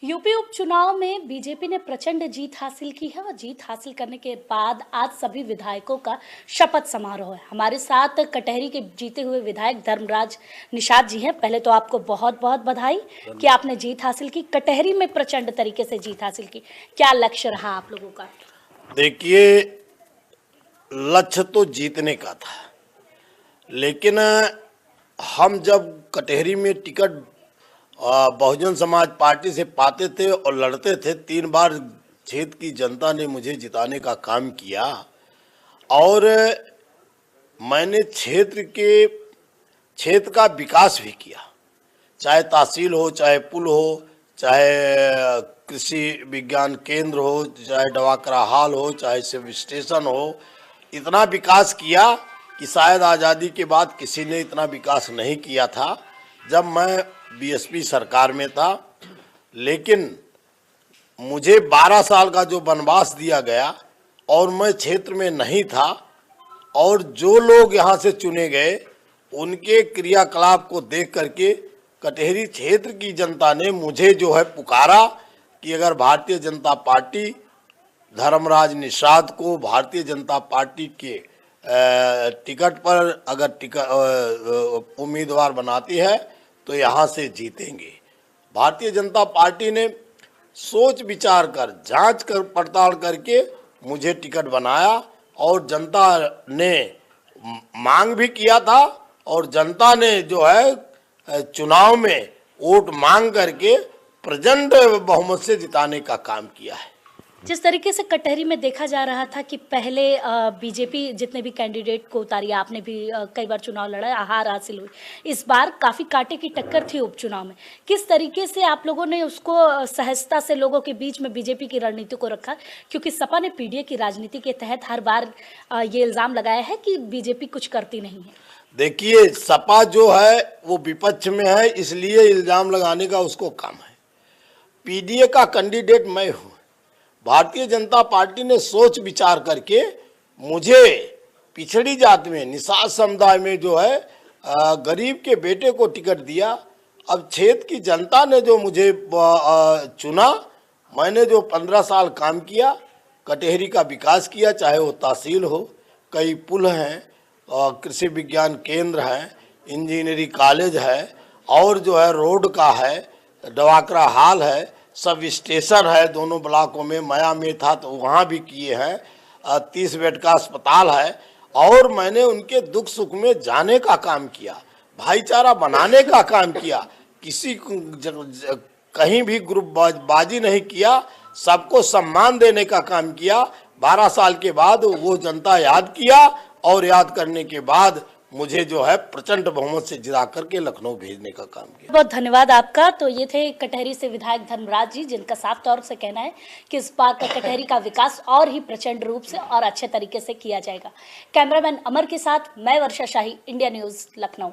UP उपचुनाव में BJP ने प्रचंड जीत हासिल की है और जीत हासिल करने के बाद आज सभी विधायकों का शपथ समारोह है। हमारे साथ कटहरी के जीते हुए विधायक धर्मराज निषाद जी हैं। पहले तो आपको बहुत बहुत बधाई कि आपने जीत हासिल की, कटहरी में प्रचंड तरीके से जीत हासिल की। क्या लक्ष्य रहा आप लोगों का? देखिए, लक्ष्य तो जीतने का था, लेकिन हम जब कटहरी में टिकट बहुजन समाज पार्टी से पाते थे और लड़ते थे, 3 बार क्षेत्र की जनता ने मुझे जिताने का काम किया और मैंने क्षेत्र का विकास भी किया, चाहे तहसील हो, चाहे पुल हो, चाहे कृषि विज्ञान केंद्र हो, चाहे डवाकरा हाल हो, चाहे सिविल स्टेशन हो। इतना विकास किया कि शायद आज़ादी के बाद किसी ने इतना विकास नहीं किया था जब मैं बीएसपी सरकार में था। लेकिन मुझे 12 साल का जो वनवास दिया गया और मैं क्षेत्र में नहीं था और जो लोग यहाँ से चुने गए उनके क्रियाकलाप को देख करके कटहरी क्षेत्र की जनता ने मुझे जो है पुकारा कि अगर भारतीय जनता पार्टी धर्मराज निषाद को भारतीय जनता पार्टी के टिकट पर अगर उम्मीदवार बनाती है तो यहाँ से जीतेंगे। भारतीय जनता पार्टी ने सोच विचार कर, जांच कर, पड़ताल करके मुझे टिकट बनाया और जनता ने मांग भी किया था और जनता ने जो है चुनाव में वोट मांग करके प्रचंड बहुमत से जिताने का काम किया है। जिस तरीके से कटहरी में देखा जा रहा था कि पहले बीजेपी जितने भी कैंडिडेट को उतारी, आपने भी कई बार चुनाव लड़ा, हार हासिल हुई। इस बार काफ़ी कांटे की टक्कर थी उपचुनाव में। किस तरीके से आप लोगों ने उसको सहजता से लोगों के बीच में बीजेपी की रणनीति को रखा? क्योंकि सपा ने पीडीए की राजनीति के तहत हर बार ये इल्ज़ाम लगाया है कि बीजेपी कुछ करती नहीं है। देखिए, सपा जो है वो विपक्ष में है, इसलिए इल्ज़ाम लगाने का उसको काम है। पीडीए का कैंडिडेट मैं हूँ। भारतीय जनता पार्टी ने सोच विचार करके मुझे पिछड़ी जाति में, निषाद समुदाय में जो है गरीब के बेटे को टिकट दिया। अब क्षेत्र की जनता ने जो मुझे चुना, मैंने जो 15 साल काम किया, कटहरी का विकास किया, चाहे वो तहसील हो, कई पुल हैं, कृषि विज्ञान केंद्र है, इंजीनियरिंग कॉलेज है और जो है रोड का है, डवाकरा हाल है, सब स्टेशन है दोनों ब्लॉकों में। मया में था तो वहाँ भी किए हैं, 30 बेड का अस्पताल है और मैंने उनके दुख सुख में जाने का काम किया, भाईचारा बनाने का काम किया। किसी कहीं भी ग्रुप बाजी नहीं किया, सबको सम्मान देने का काम किया। 12 साल के बाद वो जनता याद किया और याद करने के बाद मुझे जो है प्रचंड बहुमत से जिता करके लखनऊ भेजने का काम किया। बहुत धन्यवाद आपका। तो ये थे कटहरी से विधायक धर्मराज जी, जिनका साफ तौर से कहना है कि इस बार का कटहरी का विकास और ही प्रचंड रूप से और अच्छे तरीके से किया जाएगा। कैमरामैन अमर के साथ मैं वर्षा शाही, इंडिया न्यूज़, लखनऊ।